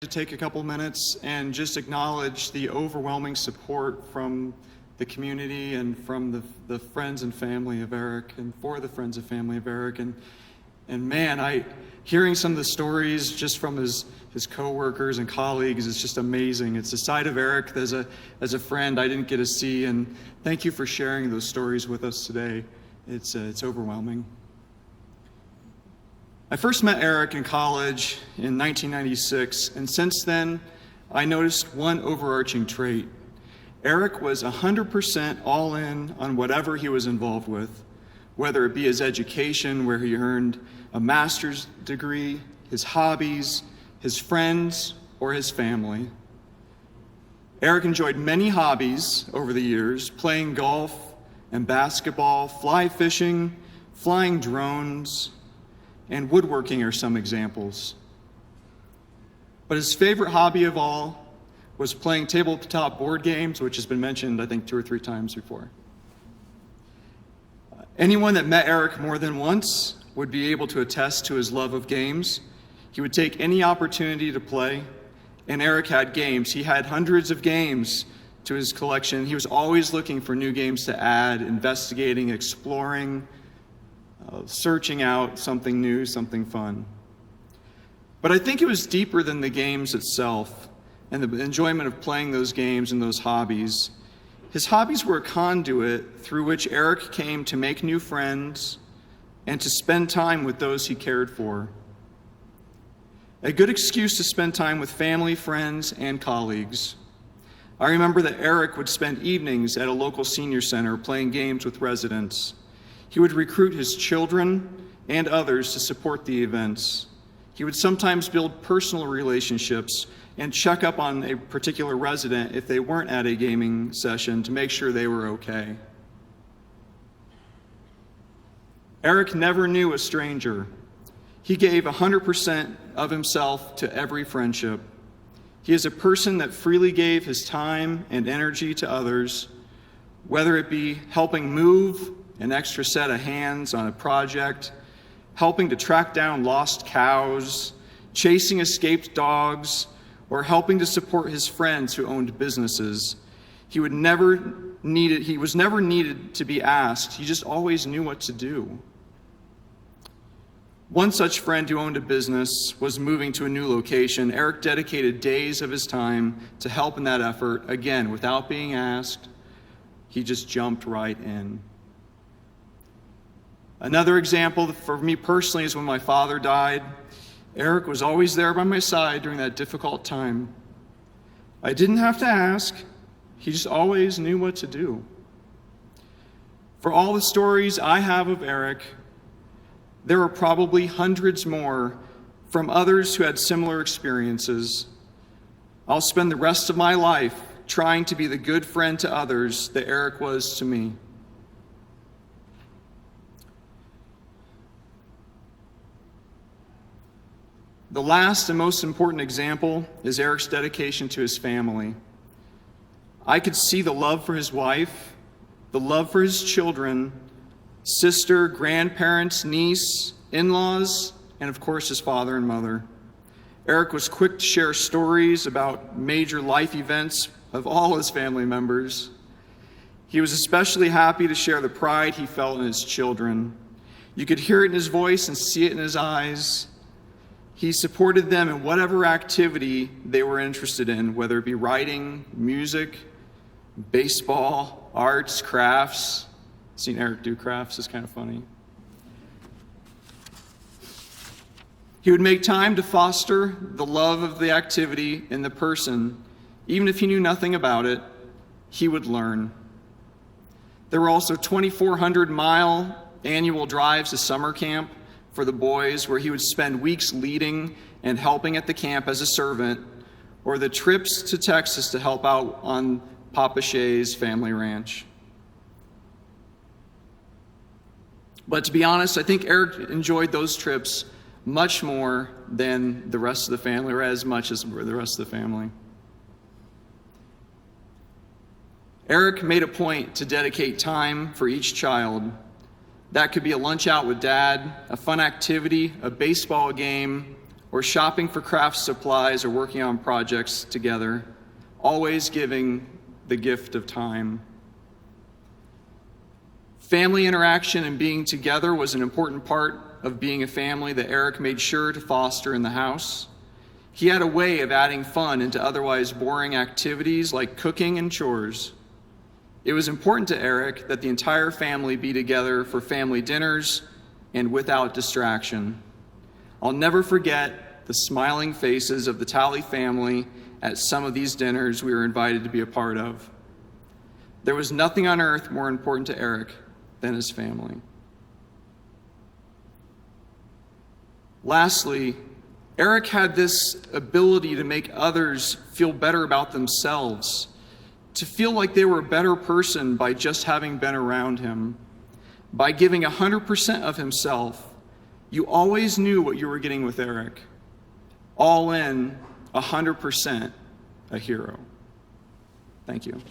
To take a couple minutes and just acknowledge the overwhelming support from the community and from the friends and family of Eric, and for the friends and family of Eric. And man, hearing some of the stories just from his coworkers and colleagues is just amazing. It's a side of Eric as a friend I didn't get to see, and thank you for sharing those stories with us today. It's overwhelming. I first met Eric in college in 1996, and since then, I noticed one overarching trait. Eric was 100% all in on whatever he was involved with, whether it be his education, where he earned a master's degree, his hobbies, his friends, or his family. Eric enjoyed many hobbies over the years, playing golf and basketball, fly fishing, flying drones, and woodworking are some examples. But his favorite hobby of all was playing tabletop board games, which has been mentioned, I think, 2 or 3 times before. Anyone that met Eric more than once would be able to attest to his love of games. He would take any opportunity to play, and Eric had games. He had hundreds of games to his collection. He was always looking for new games to add, investigating, exploring, searching out something new, something fun. But I think it was deeper than the games itself and the enjoyment of playing those games and those hobbies. His hobbies were a conduit through which Eric came to make new friends and to spend time with those he cared for. A good excuse to spend time with family, friends, and colleagues. I remember that Eric would spend evenings at a local senior center playing games with residents. He would recruit his children and others to support the events. He would sometimes build personal relationships and check up on a particular resident if they weren't at a gaming session to make sure they were okay. Eric never knew a stranger. He gave 100% of himself to every friendship. He is a person that freely gave his time and energy to others, whether it be helping move an extra set of hands on a project, helping to track down lost cows, chasing escaped dogs, or helping to support his friends who owned businesses. He was never needed to be asked. He just always knew what to do. One such friend who owned a business was moving to a new location. Eric dedicated days of his time to help in that effort. Again, without being asked, he just jumped right in. Another example for me personally is when my father died. Eric was always there by my side during that difficult time. I didn't have to ask. He just always knew what to do. For all the stories I have of Eric, there are probably hundreds more from others who had similar experiences. I'll spend the rest of my life trying to be the good friend to others that Eric was to me. The last and most important example is Eric's dedication to his family. I could see the love for his wife, the love for his children, sister, grandparents, niece, in-laws, and of course his father and mother. Eric was quick to share stories about major life events of all his family members. He was especially happy to share the pride he felt in his children. You could hear it in his voice and see it in his eyes. He supported them in whatever activity they were interested in, whether it be writing, music, baseball, arts, crafts. I've seen Eric do crafts, it's kind of funny. He would make time to foster the love of the activity in the person. Even if he knew nothing about it, he would learn. There were also 2,400-mile annual drives to summer camp for the boys, where he would spend weeks leading and helping at the camp as a servant, or the trips to Texas to help out on Papa Shay's family ranch. But to be honest, I think Eric enjoyed those trips much more than the rest of the family, or as much as the rest of the family. Eric made a point to dedicate time for each child. That could be a lunch out with Dad, a fun activity, a baseball game, or shopping for craft supplies or working on projects together, always giving the gift of time. Family interaction and being together was an important part of being a family that Eric made sure to foster in the house. He had a way of adding fun into otherwise boring activities like cooking and chores. It was important to Eric that the entire family be together for family dinners and without distraction. I'll never forget the smiling faces of the Talley family at some of these dinners we were invited to be a part of. There was nothing on earth more important to Eric than his family. Lastly, Eric had this ability to make others feel better about themselves, to feel like they were a better person by just having been around him. By giving 100% of himself, you always knew what you were getting with Eric. All in, 100%, a hero. Thank you.